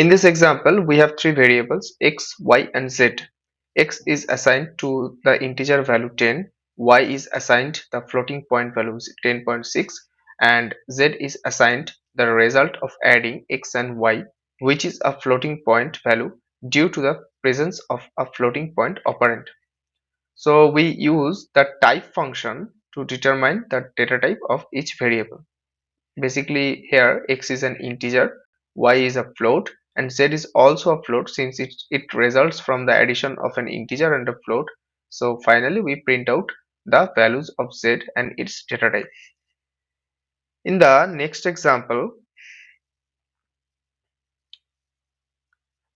In this example, we have three variables x, y, and z. X is assigned to the integer value 10, y is assigned the floating point value 10.6, and z is assigned the result of adding x and y, which is a floating point value due to the presence of a floating point operand. So we use the type function to determine the data type of each variable. Basically here x is an integer, y is a float, and z is also a float since it results from the addition of an integer and a float. So finally we print out the values of z and its data type. In the next example,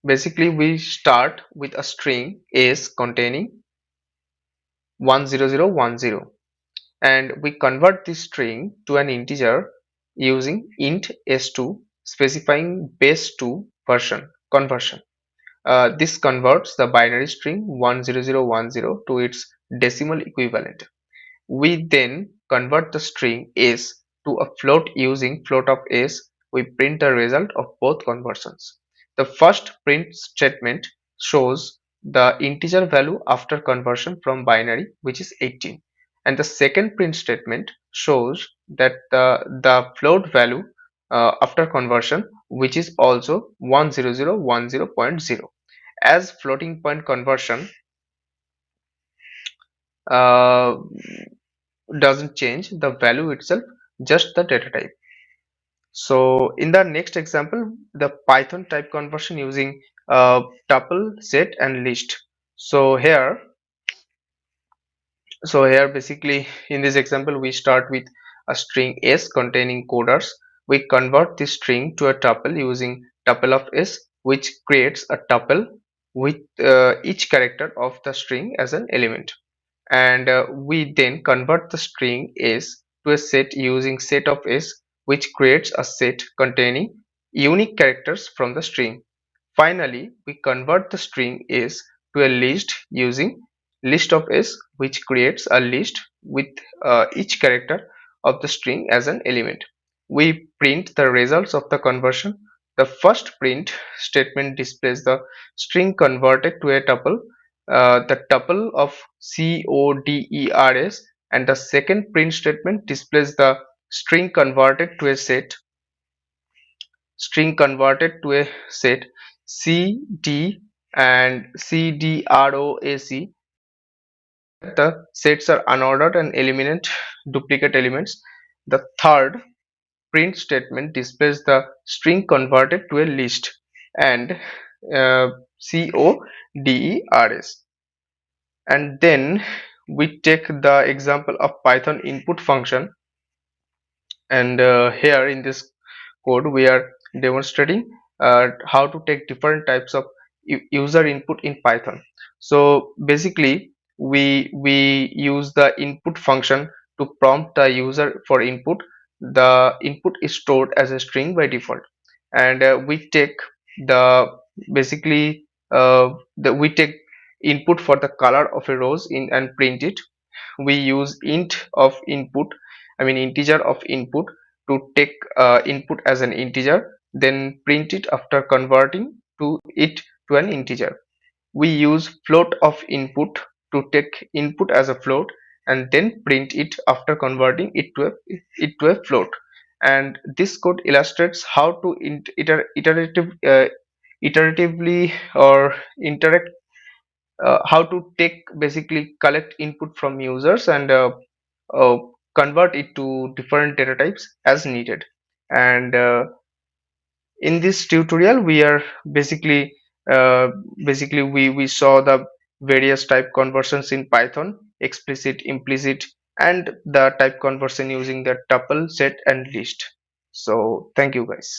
basically we start with a string s containing 10010, and we convert this string to an integer using int s2 specifying base 2 version conversion. This converts the binary string 10010 to its decimal equivalent. We then convert the string s to a float using float of s. We print the result of both conversions. The first print statement shows the integer value after conversion from binary, which is 18, and the second print statement shows that the float value after conversion, which is also 10010.0. As floating point conversion uh, doesn't change the value itself, just the data type. So in the next example, the Python type conversion using tuple, set, and list. So here basically in this example we start with a string s containing coders. We convert this string to a tuple using tuple of s, which creates a tuple with each character of the string as an element. And we then convert the string s to a set using set of s, which creates a set containing unique characters from the string. Finally, we convert the string s to a list using list of s, which creates a list with each character of the string as an element. We print the results of the conversion. The first print statement displays the string converted to a tuple, the tuple of coders, and the second print statement displays the string converted to a set cd and cdroc. The sets are unordered and eliminate duplicate elements. The third print statement displays the string converted to a list and coders. And then we take the example of Python input function, and here in this code we are demonstrating how to take different types of user input in Python. So basically we use the input function to prompt the user for input. The input is stored as a string by default, and we take the basically we take input for the color of a rose in and print it. We use int of input, I mean integer of input, to take input as an integer, then print it after converting it to an integer. We use float of input to take input as a float and then print it after converting it to a float. And this code illustrates how to iteratively or interact, how to take basically collect input from users and uh, convert it to different data types as needed. And in this tutorial we are basically uh, we saw the various type conversions in Python: explicit, implicit, and the type conversion using the tuple, set, and list. So thank you guys.